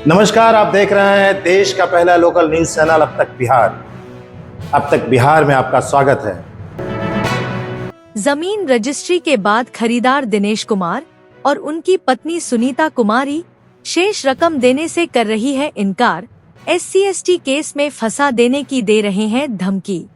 नमस्कार, आप देख रहे हैं देश का पहला लोकल न्यूज चैनल अब तक बिहार। अब तक बिहार में आपका स्वागत है। जमीन रजिस्ट्री के बाद खरीदार दिनेश कुमार और उनकी पत्नी सुनीता कुमारी शेष रकम देने से कर रही है इनकार। SC/ST केस में फंसा देने की दे रहे हैं धमकी।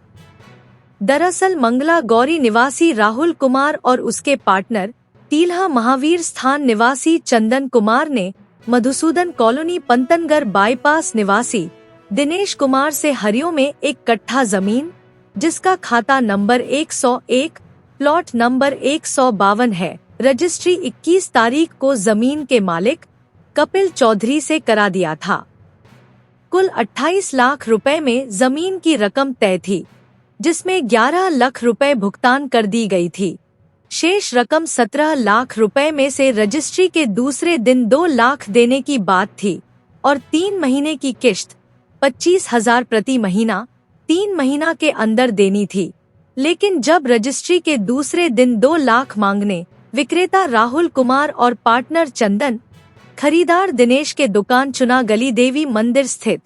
दरअसल मंगला गौरी निवासी राहुल कुमार और उसके पार्टनर तील्हा महावीर स्थान निवासी चंदन कुमार ने मधुसूदन कॉलोनी पंतनगर बाईपास निवासी दिनेश कुमार से हरियो में एक कट्ठा जमीन, जिसका खाता नंबर 101 प्लॉट नंबर 152 है, रजिस्ट्री 21 तारीख को जमीन के मालिक कपिल चौधरी से करा दिया था। कुल 28 लाख रुपए में जमीन की रकम तय थी, जिसमें 11 लाख रुपए भुगतान कर दी गई थी। शेष रकम 17 लाख रुपए में से रजिस्ट्री के दूसरे दिन 2 लाख देने की बात थी और 3 महीने की किश्त 25,000 प्रति महीना 3 महीना के अंदर देनी थी। लेकिन जब रजिस्ट्री के दूसरे दिन 2 लाख मांगने विक्रेता राहुल कुमार और पार्टनर चंदन खरीदार दिनेश के दुकान चुना गली देवी मंदिर स्थित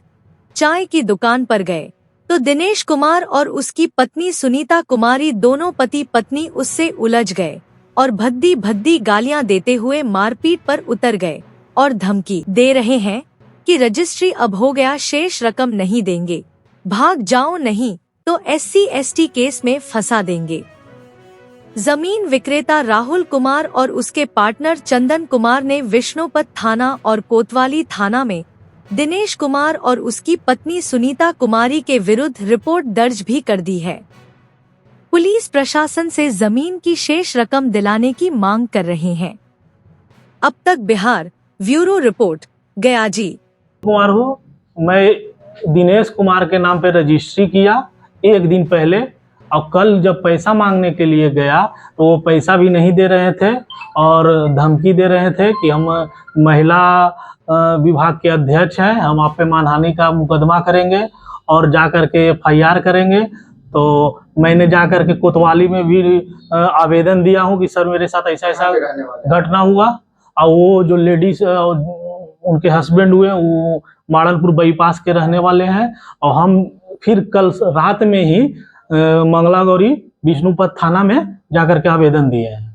चाय की दुकान पर गए, तो दिनेश कुमार और उसकी पत्नी सुनीता कुमारी दोनों पति पत्नी उससे उलझ गए और भद्दी भद्दी गालियां देते हुए मारपीट पर उतर गए और धमकी दे रहे हैं कि रजिस्ट्री अब हो गया, शेष रकम नहीं देंगे, भाग जाओ नहीं तो SC/ST केस में फंसा देंगे। जमीन विक्रेता राहुल कुमार और उसके पार्टनर चंदन कुमार ने विष्णुपत थाना और कोतवाली थाना में दिनेश कुमार और उसकी पत्नी सुनीता कुमारी के विरुद्ध रिपोर्ट दर्ज भी कर दी है। पुलिस प्रशासन से जमीन की शेष रकम दिलाने की मांग कर रहे हैं। अब तक बिहार ब्यूरो रिपोर्ट गया जी। कुमार हूँ, मैं दिनेश कुमार के नाम पे रजिस्ट्री किया एक दिन पहले, और कल जब पैसा मांगने के लिए गया तो वो पैसा भी नहीं दे रहे थे और धमकी दे रहे थे कि हम महिला विभाग के अध्यक्ष हैं, हम आप पे मानहानि का मुकदमा करेंगे और जा कर के FIR करेंगे। तो मैंने जा कर के कोतवाली में भी आवेदन दिया हूं कि सर मेरे साथ ऐसा ऐसा घटना हुआ, और वो जो लेडीज उनके हस्बैंड हुए वो माड़नपुर बाईपास के रहने वाले हैं। और हम फिर कल रात में ही मंगला गौरी विष्णुपत थाना में जाकर के आवेदन दिए हैं।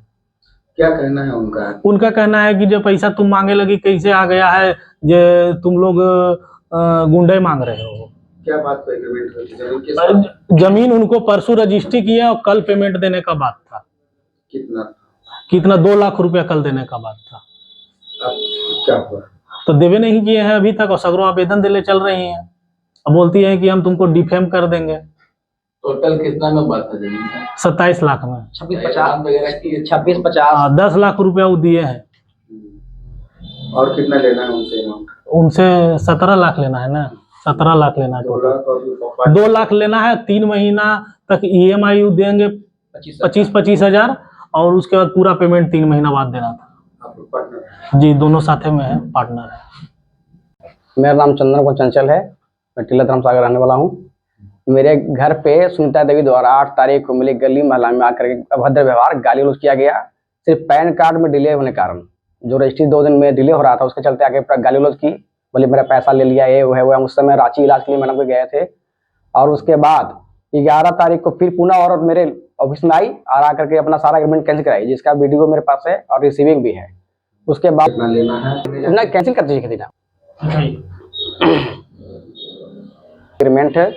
क्या कहना है उनका? उनका कहना है कि जो पैसा तुम मांगे लगी कैसे आ गया है, जो तुम लोग गुंडे मांग रहे हो। क्या बात पे पेमेंट? जमीन उनको परसों रजिस्ट्री किया और कल पेमेंट देने का बात था। कितना 2 लाख रुपया कल देने का बात था। अब क्या हुआ? तो देवे नहीं किए हैं अभी तक, और सगरों आवेदन दिले चल रही हैं। अब बोलती है कि हम तुमको डिफेम कर देंगे। टोटल कितना में बात है जमीन का? 27 लाख में 26-50 10 लाख रुपया वो दिए हैं। और कितना लेना है उनसे? उनसे 17 लाख लेना है ना, 17 लाख लेना है। 2 लाख लेना है, 3 महीना तक EMI देंगे 25-25 हजार, और उसके बाद पूरा पेमेंट 3 महीना बाद देना था। जी, दोनों साथे में है, पार्टनर है। मेरा नाम चंदन चंचल है, मैं टिल्ला धर्मसागर रहने वाला हूँ। मेरे घर पे सुनीता देवी द्वारा 8 तारीख को मिली गली महला में आकर के अभद्र व्यवहार गाली गलौज किया गया। सिर्फ पैन कार्ड में डिले होने के कारण, जो रजिस्ट्री 2 दिन में डिले हो रहा था, उसके चलते आगे गाली गलौज की, बोले मेरा पैसा ले लिया, ये वो है वो। हम उस समय रांची इलाज के लिए मैडम के गए थे, और उसके बाद 11 तारीख को फिर पुनः औरत मेरे ऑफिस में आई और आकर के अपना सारा एग्रीमेंट कैंसिल कराई, जिसका वीडियो मेरे पास है और रिसीविंग भी है। उसके बाद लेना है ना कैंसिल कर दीजिए ना एग्रीमेंट है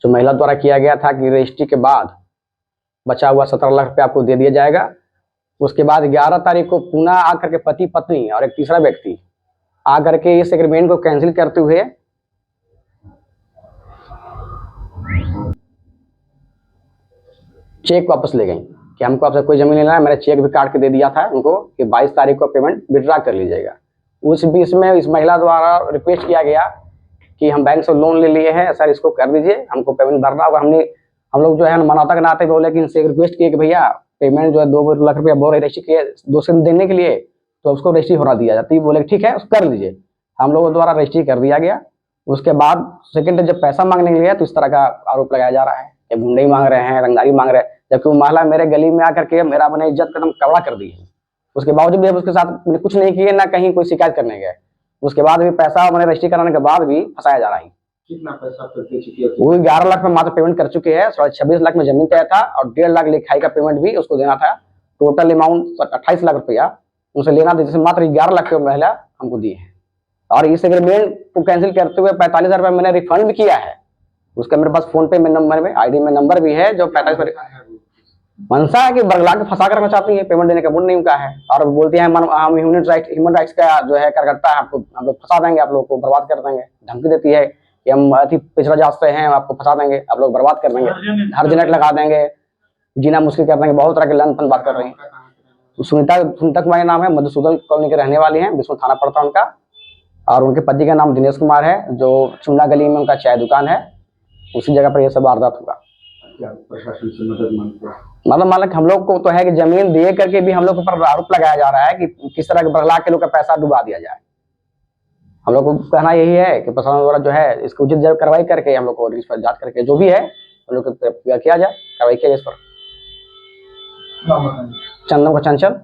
जो महिला द्वारा किया गया था कि रजिस्ट्री के बाद बचा हुआ 17 लाख रुपया आपको दे दिया जाएगा। उसके बाद 11 तारीख को पुनः आकर के पति पत्नी और एक तीसरा व्यक्ति आकर के इस एग्रीमेंट को कैंसिल करते हुए चेक वापस ले गई कि हमको आपसे कोई जमीन लेना है। मैंने चेक भी काट के दे दिया था उनको कि 22 तारीख को पेमेंट विड्रा कर लीजिएगा। उस बीच में इस महिला द्वारा रिक्वेस्ट किया गया कि हम बैंक से लोन ले लिए हैं सर, इसको कर दीजिए, हमको पेमेंट भरना होगा। हम लोग जो है मानवता के नाते बोले कि इनसे रिक्वेस्ट किए कि भैया पेमेंट जो है 2 लाख रुपया बोल रहे रजिस्ट्री किए 2 दिन देने के लिए, तो उसको रजिस्ट्री होना दिया जाती। बोले ठीक है उसको कर लीजिए। हम लोगों द्वारा रजिस्ट्री कर दिया गया। उसके बाद सेकेंड जब पैसा मांगने के लिए तो इस तरह का आरोप लगाया जा रहा है कि गुंडे मांग रहे हैं, रंगदारी मांग रहे हैं, जबकि वो महिला मेरे गली में आकर के मेरा अपने इज्जत कदम कड़ा कर दी है। उसके बावजूद भी उसके साथ कुछ नहीं किए, ना कहीं कोई शिकायत करने गए। उसके बाद भी पैसा मैंने रजिस्ट्री कराने के बाद भी फंसाया जा रहा है। कितना पैसा आप दे चुके हो? वो 11 लाख में मात्र पेमेंट कर चुके हैं। 26 लाख में जमीन तय था और 1.5 लाख लिखाई का पेमेंट भी उसको देना था। टोटल अमाउंट 28 लाख रुपया उनसे लेना था, जिसमें मात्र 11 लाख रुपया महिला हमको दिए हैं। और इस एग्रीमेंट को कैंसिल करते हुए 45,000 रुपया मैंने रिफंड भी किया है। उसका मेरे पास फोन पे में नंबर में आईडी में नंबर भी है, जो 45 मंशा है कि बरगला के फंसा करना चाहती है, पेमेंट देने का मूड नहीं उनका है। और बोलती है हम ह्यूमन राइट्स का जो है कार्यकर्ता है, आपको हम लोग फंसा देंगे, आप लोग को बर्बाद कर देंगे। धमकी देती है कि हम अति पिछड़ा जात से हैं, आपको फंसा देंगे, आप लोग बर्बाद कर देंगे, हर जनरेट लगा देंगे, जीना मुश्किल कर देंगे। बहुत तरह के लन बात कर रही है। सुनीता कुमारी नाम है, मधुसूदन कॉलोनी के रहने वाली हैं, बिस्कुट थाना पड़ता है उनका। और उनके पति का नाम दिनेश कुमार है, जो चुना गली में उनका चाय दुकान है, उसी जगह पर यह सब वारदात होगा। क्या प्रशासन से मदद मांगते हैं? मतलब हम लोग को तो है कि जमीन दे करके भी हम लोग के ऊपर आरोप लगाया जा रहा है कि किस तरह के बरगला के लोग का पैसा डुबा दिया जाए। हम लोग को कहना यही है कि प्रशासन द्वारा जो है इसको उचित कार्रवाई करके हम लोग को इस पर जांच करके जो भी है हम लोग को किया जाए, कार्रवाई किया जाए इस पर। चंदन को चंचल